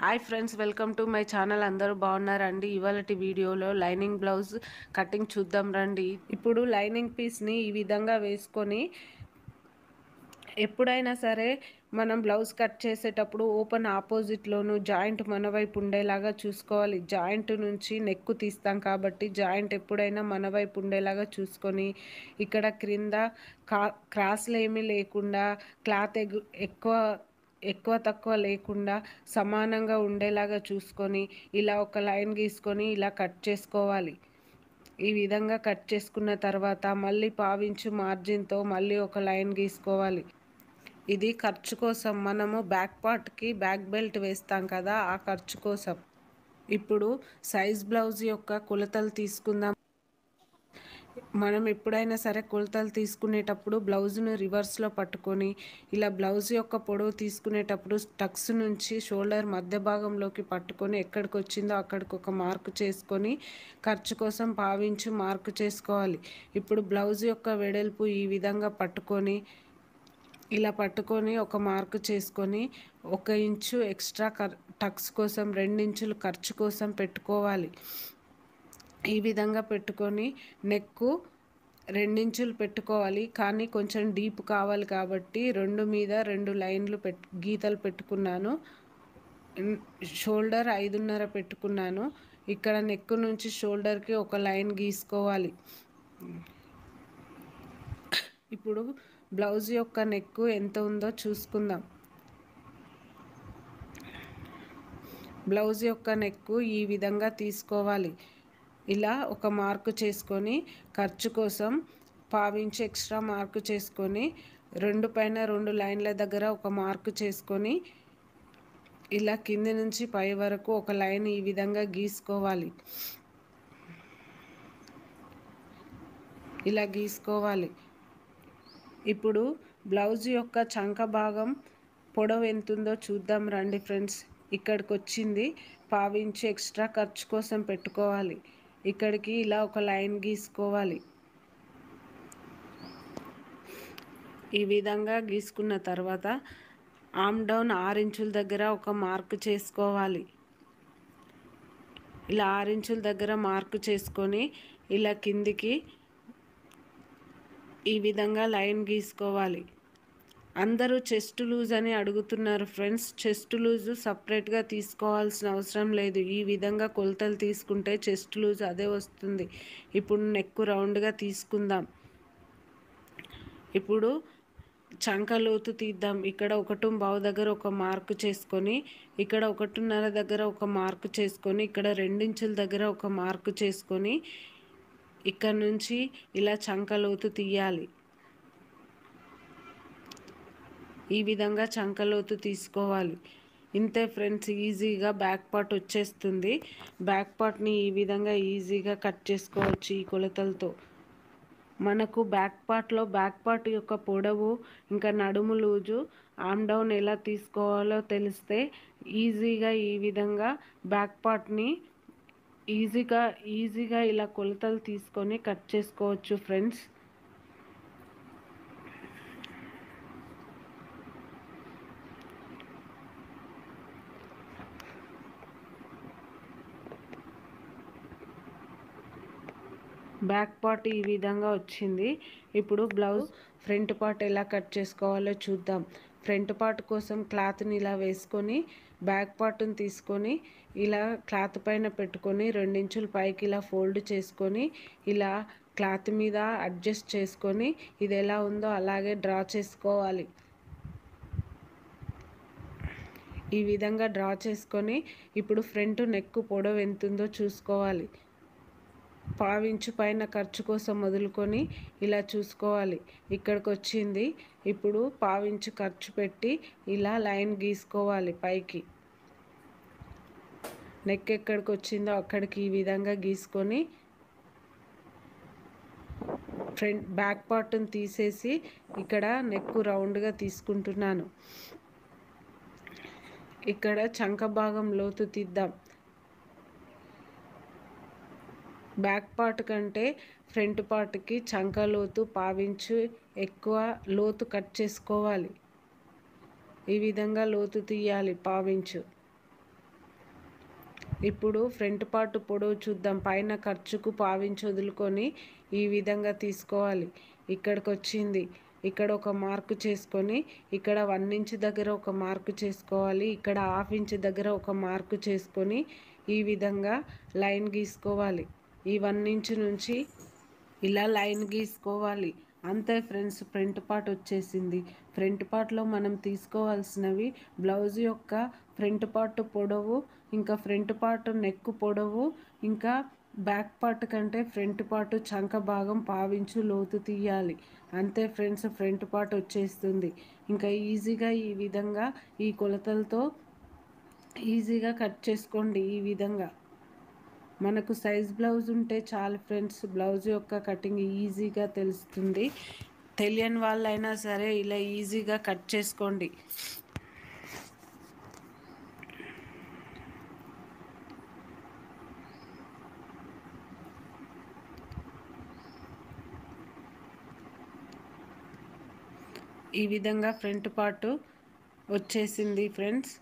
Hi friends, welcome to my channel. అందరూ బాగున్నారండి. ఇవాళటి వీడియోలో లైనింగ్ బ్లౌజ్ కటింగ్ చూద్దాం రండి. ఇప్పుడు లైనింగ్ పీస్ని ఈ విధంగా వేసుకొని ఎప్పుడైనా సరే మనం బ్లౌజ్ కట్ చేసేటప్పుడు ఓపెన్ ఆపోజిట్లోను జాయింట్ మన వైపు ఉండేలాగా చూసుకోవాలి. జాయింట్ నుంచి నెక్ తీస్తాం కాబట్టి జాయింట్ ఎప్పుడైనా మన వైపు ఉండేలాగా చూసుకొని ఇక్కడ క్రింద క్రాస్లు ఏమీ లేకుండా క్లాత్ ఎక్కువ తక్కువ లేకుండా సమానంగా ఉండేలాగా చూసుకొని ఇలా ఒక లైన్ గీసుకొని ఇలా కట్ చేసుకోవాలి. ఈ విధంగా కట్ చేసుకున్న తర్వాత మళ్ళీ పావించు మార్జిన్తో మళ్ళీ ఒక లైన్ గీసుకోవాలి. ఇది ఖర్చు కోసం, మనము బ్యాక్ పార్ట్కి బ్యాక్ బెల్ట్ వేస్తాం కదా, ఆ ఖర్చు కోసం. ఇప్పుడు సైజ్ బ్లౌజ్ యొక్క కొలతలు తీసుకుందాం. మనం ఎప్పుడైనా సరే కొలతలు తీసుకునేటప్పుడు బ్లౌజ్ను రివర్స్లో పట్టుకొని ఇలా బ్లౌజ్ యొక్క పొడవు తీసుకునేటప్పుడు టక్స్ నుంచి షోల్డర్ మధ్య భాగంలోకి పట్టుకొని ఎక్కడికి వచ్చిందో అక్కడికి ఒక మార్కు చేసుకొని ఖర్చు కోసం పావించు మార్కు చేసుకోవాలి. ఇప్పుడు బ్లౌజ్ యొక్క వెడల్పు ఈ విధంగా పట్టుకొని ఇలా పట్టుకొని ఒక మార్కు చేసుకొని 1 ఇంచు ఎక్స్ట్రా టక్స్ కోసం 2 ఇంచులు ఖర్చు కోసం పెట్టుకోవాలి. ఈ విధంగా పెట్టుకొని నెక్కు 2 ఇంచులు పెట్టుకోవాలి, కానీ కొంచెం డీప్ కావాలి కాబట్టి 2 మీద 2 లైన్లు గీతలు పెట్టుకున్నాను. షోల్డర్ 5.5 పెట్టుకున్నాను. ఇక్కడ నెక్ నుంచి షోల్డర్కి ఒక లైన్ గీసుకోవాలి. ఇప్పుడు బ్లౌజ్ యొక్క నెక్ ఎంత ఉందో చూసుకుందాం. బ్లౌజ్ యొక్క నెక్ ఈ విధంగా తీసుకోవాలి. ఇలా ఒక మార్కు చేసుకొని ఖర్చు కోసం పావించి ఎక్స్ట్రా మార్కు చేసుకొని 2 పైన 2 లైన్ల దగ్గర ఒక మార్కు చేసుకొని ఇలా కింది నుంచి పై వరకు ఒక లైన్ ఈ విధంగా గీసుకోవాలి. ఇలా గీసుకోవాలి. ఇప్పుడు బ్లౌజ్ యొక్క చంక భాగం పొడవు ఎంతుందో చూద్దాం రండి ఫ్రెండ్స్. ఇక్కడికి వచ్చింది, పావించి ఎక్స్ట్రా ఖర్చు కోసం పెట్టుకోవాలి. ఇక్కడికి ఇలా ఒక లైన్ గీసుకోవాలి. ఈ విధంగా గీసుకున్న తర్వాత ఆర్మ్ డౌన్ 6 ఇంచుల దగ్గర ఒక మార్కు చేసుకోవాలి. ఇలా 6 ఇంచుల దగ్గర మార్కు చేసుకొని ఇలా కిందికి ఈ విధంగా లైన్ గీసుకోవాలి. అందరూ చెస్ట్ లూజ్ అని అడుగుతున్నారు ఫ్రెండ్స్. చెస్ట్ లూజు సపరేట్గా తీసుకోవాల్సిన అవసరం లేదు. ఈ విధంగా కొలతలు తీసుకుంటే చెస్ట్ లూజ్ అదే వస్తుంది. ఇప్పుడు నెక్ రౌండ్గా తీసుకుందాం. ఇప్పుడు చంక లోతు తీద్దాం. ఇక్కడ 1.5 దగ్గర ఒక మార్కు చేసుకొని, ఇక్కడ 1.5 దగ్గర ఒక మార్కు చేసుకొని, ఇక్కడ 2 ఇంచుల దగ్గర ఒక మార్కు చేసుకొని ఇక్కడ నుంచి ఇలా చంక లోతు తీయాలి. ఈ విధంగా చంకలోతు తీసుకోవాలి. ఇంతే ఫ్రెండ్స్, ఈజీగా బ్యాక్ పార్ట్ వచ్చేస్తుంది. బ్యాక్ పార్ట్ని ఈ విధంగా ఈజీగా కట్ చేసుకోవచ్చు ఈ కొలతలతో. మనకు బ్యాక్ పార్ట్ యొక్క పొడవు ఇంకా నడుము లూజు, ఆర్మ్ డౌన్ ఎలా తీసుకోవాలో తెలిస్తే ఈజీగా ఈ విధంగా బ్యాక్ పార్ట్ని ఈజీగా ఇలా కొలతలు తీసుకొని కట్ చేసుకోవచ్చు ఫ్రెండ్స్. బ్యాక్ పార్ట్ ఈ విధంగా వచ్చింది. ఇప్పుడు బ్లౌజ్ ఫ్రంట్ పార్ట్ ఎలా కట్ చేసుకోవాలో చూద్దాం. ఫ్రంట్ పార్ట్ కోసం క్లాత్ని ఇలా వేసుకొని బ్యాక్ పార్ట్ని తీసుకొని ఇలా క్లాత్ పైన పెట్టుకొని 2 ఇంచులు పైకి ఇలా ఫోల్డ్ చేసుకొని ఇలా క్లాత్ మీద అడ్జస్ట్ చేసుకొని ఇది ఎలా ఉందో అలాగే డ్రా చేసుకోవాలి. ఈ విధంగా డ్రా చేసుకొని ఇప్పుడు ఫ్రంట్ నెక్ పొడవు ఎంతుందో చూసుకోవాలి. పావించు పైన ఖర్చు కోసం మొదలుకొని ఇలా చూసుకోవాలి. ఇక్కడికి వచ్చింది. ఇప్పుడు పావించు ఖర్చు పెట్టి ఇలా లైన్ గీసుకోవాలి పైకి. నెక్ ఎక్కడికి వచ్చిందో అక్కడికి ఈ విధంగా గీసుకొని బ్యాక్ పార్ట్ని తీసేసి ఇక్కడ నెక్ రౌండ్గా తీసుకుంటున్నాను. ఇక్కడ చంక భాగం లోతు తీద్దాం. బ్యాక్ పార్ట్ కంటే ఫ్రంట్ పార్ట్కి చంక లోతు పావించు ఎక్కువ లోతు కట్ చేసుకోవాలి. ఈ విధంగా లోతు తీయాలి పావించు. ఇప్పుడు ఫ్రంట్ పార్ట్ పొడవు చూద్దాం. పైన ఖర్చుకు పావించి వదులుకొని ఈ విధంగా తీసుకోవాలి. ఇక్కడికి వచ్చింది. ఇక్కడ ఒక మార్కు చేసుకొని ఇక్కడ 1 ఇంచ్ దగ్గర ఒక మార్కు చేసుకోవాలి. ఇక్కడ 1/2 ఇంచ్ దగ్గర ఒక మార్కు చేసుకొని ఈ విధంగా లైన్ గీసుకోవాలి. ఈ 1 ఇంచ్ నుంచి ఇలా లైన్ గీసుకోవాలి. అంతే ఫ్రెండ్స్, ఫ్రంట్ పార్ట్ వచ్చేసింది. ఫ్రంట్ పార్ట్లో మనం తీసుకోవాల్సినవి బ్లౌజ్ యొక్క ఫ్రంట్ పార్ట్ పొడవు, ఇంకా ఫ్రంట్ పార్ట్ నెక్ పొడవు, ఇంకా బ్యాక్ పార్ట్ కంటే ఫ్రంట్ పార్ట్ చంక భాగం పావించు లోతు తీయాలి. అంతే ఫ్రెండ్స్, ఫ్రంట్ పార్ట్ వచ్చేస్తుంది. ఇంకా ఈజీగా ఈ విధంగా ఈ కొలతలతో ఈజీగా కట్ చేసుకోండి. ఈ విధంగా మనకు సైజ్ బ్లౌజ్ ఉంటే చాలు ఫ్రెండ్స్, బ్లౌజ్ యొక్క కటింగ్ ఈజీగా తెలుస్తుంది. తెలియని వాళ్ళైనా సరే ఇలా ఈజీగా కట్ చేసుకోండి. ఈ విధంగా ఫ్రంట్ పార్ట్ వచ్చేసింది ఫ్రెండ్స్.